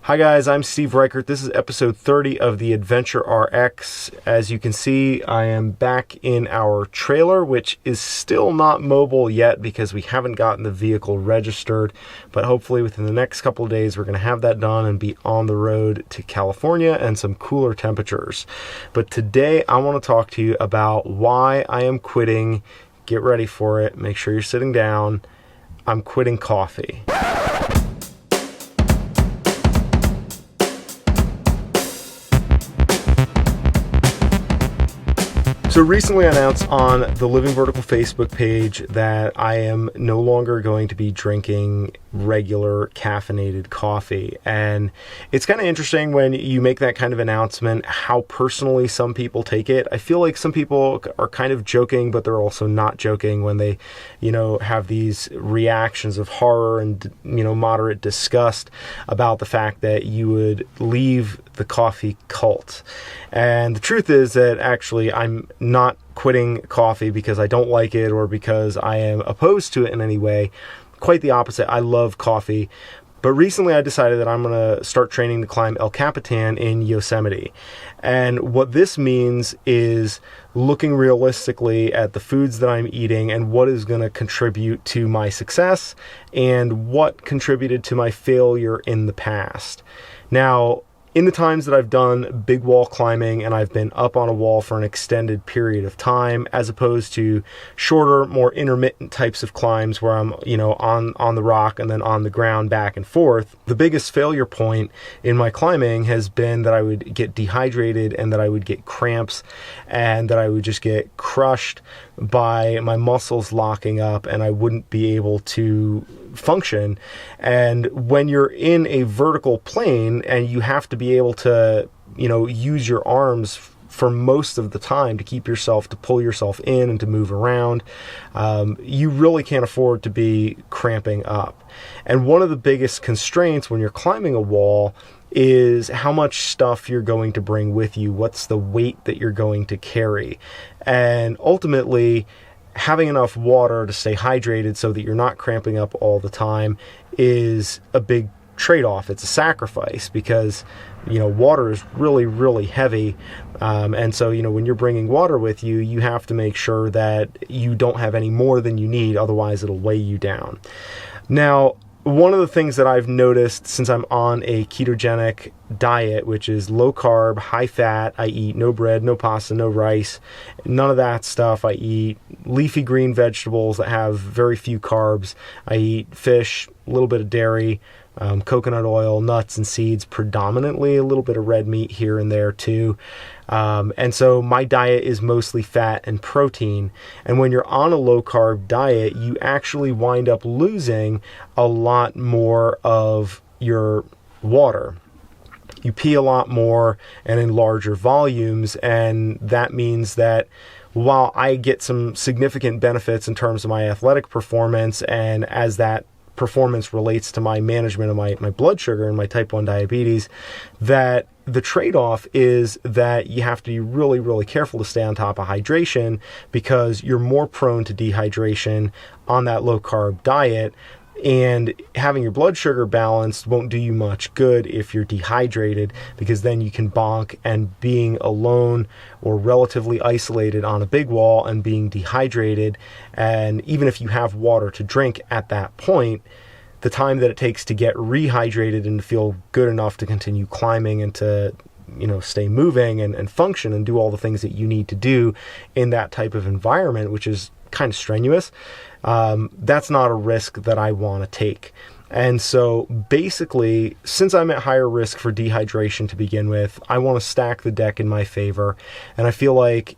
Hi guys, I'm Steve Richert. This is episode 30 of the AdventureRx. As you can see, I am back in our trailer, which is still not mobile yet because we haven't gotten the vehicle registered, but hopefully within the next couple of days we're going to have that done and be on the road to California and some cooler temperatures. But today I want to talk to you about why I am quitting. Get ready for it. Make sure you're sitting down. I'm quitting coffee. So recently I announced on the Living Vertical Facebook page that I am no longer going to be drinking regular caffeinated coffee. And it's kind of interesting when you make that kind of announcement, how personally some people take it. I feel like some people are kind of joking, but they're also not joking when they, have these reactions of horror and, moderate disgust about the fact that you would leave the coffee cult. And the truth is that actually I'm not quitting coffee because I don't like it or because I am opposed to it in any way. Quite the opposite. I love coffee. But recently I decided that I'm going to start training to climb El Capitan in Yosemite. And what this means is looking realistically at the foods that I'm eating and what is going to contribute to my success and what contributed to my failure in the past. Now, in the times that I've done big wall climbing and I've been up on a wall for an extended period of time, as opposed to shorter, more intermittent types of climbs where I'm, on the rock and then on the ground back and forth, the biggest failure point in my climbing has been that I would get dehydrated and that I would get cramps and that I would just get crushed by my muscles locking up and I wouldn't be able to function. And when you're in a vertical plane and you have to be able to, use your arms for most of the time to pull yourself in and to move around, you really can't afford to be cramping up. And one of the biggest constraints when you're climbing a wall is how much stuff you're going to bring with you. What's the weight that you're going to carry? And ultimately, having enough water to stay hydrated so that you're not cramping up all the time is a big trade-off. It's a sacrifice because, water is really, really heavy. And so, when you're bringing water with you, you have to make sure that you don't have any more than you need. Otherwise, it'll weigh you down. Now, one of the things that I've noticed since I'm on a ketogenic diet, which is low carb, high fat, I eat no bread, no pasta, no rice, none of that stuff. I eat leafy green vegetables that have very few carbs. I eat fish, a little bit of dairy, coconut oil, nuts and seeds, predominantly a little bit of red meat here and there too. And so my diet is mostly fat and protein. And when you're on a low carb diet, you actually wind up losing a lot more of your water. You pee a lot more and in larger volumes. And that means that while I get some significant benefits in terms of my athletic performance, and as that performance relates to my management of my blood sugar and my type 1 diabetes, that the trade-off is that you have to be really, really careful to stay on top of hydration because you're more prone to dehydration on that low-carb diet. And having your blood sugar balanced won't do you much good if you're dehydrated, because then you can bonk, and being alone or relatively isolated on a big wall and being dehydrated, and even if you have water to drink at that point, the time that it takes to get rehydrated and to feel good enough to continue climbing and to stay moving and function and do all the things that you need to do in that type of environment, which is kind of strenuous, that's not a risk that I want to take. And so basically, since I'm at higher risk for dehydration to begin with, I want to stack the deck in my favor. And I feel like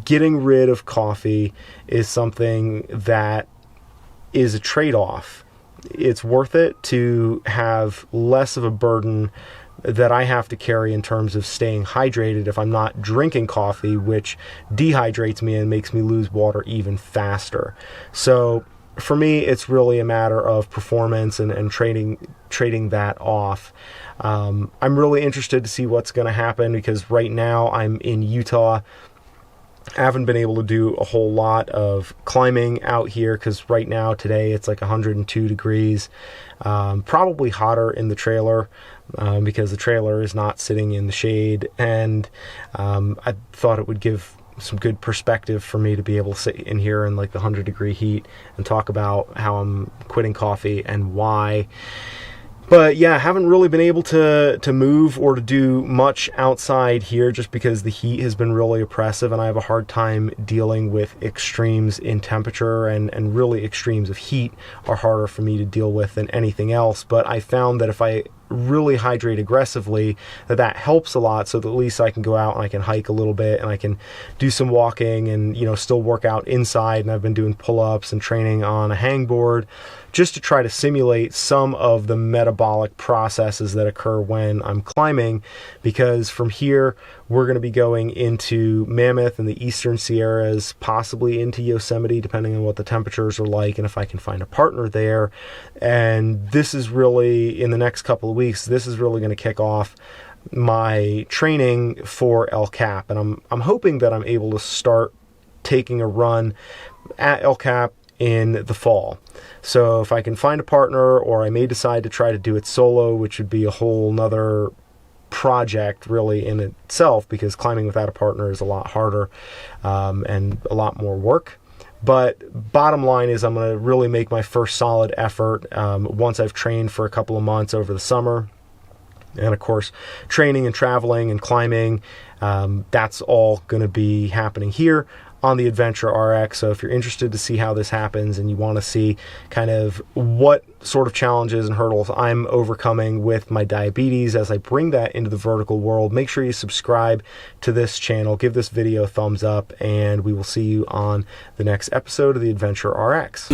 getting rid of coffee is something that is a trade-off. It's worth it to have less of a burden that I have to carry in terms of staying hydrated if I'm not drinking coffee, which dehydrates me and makes me lose water even faster. So for me, it's really a matter of performance and trading that off. I'm really interested to see what's going to happen because right now I'm in Utah. I haven't been able to do a whole lot of climbing out here because right now, today, it's like 102 degrees. Probably hotter in the trailer because the trailer is not sitting in the shade. And I thought it would give some good perspective for me to be able to sit in here in like the 100-degree heat and talk about how I'm quitting coffee and why. But yeah, I haven't really been able to move or to do much outside here just because the heat has been really oppressive, and I have a hard time dealing with extremes in temperature, and really extremes of heat are harder for me to deal with than anything else. But I found that if I really hydrate aggressively, that helps a lot, so that at least I can go out and I can hike a little bit and I can do some walking and, you know, still work out inside. And I've been doing pull-ups and training on a hangboard just to try to simulate some of the metabolic processes that occur when I'm climbing, because from here we're going to be going into Mammoth and the Eastern Sierras, possibly into Yosemite, depending on what the temperatures are like and if I can find a partner there. And this is really, in the next couple of weeks, this is really going to kick off my training for El Cap. And I'm hoping that I'm able to start taking a run at El Cap in the fall. So if I can find a partner, or I may decide to try to do it solo, which would be a whole nother project really in itself, because climbing without a partner is a lot harder and a lot more work. But bottom line is I'm going to really make my first solid effort once I've trained for a couple of months over the summer. And of course, training and traveling and climbing, that's all going to be happening here on the AdventureRx. So if you're interested to see how this happens and you want to see kind of what sort of challenges and hurdles I'm overcoming with my diabetes as I bring that into the vertical world, make sure you subscribe to this channel, give this video a thumbs up, and we will see you on the next episode of the AdventureRx.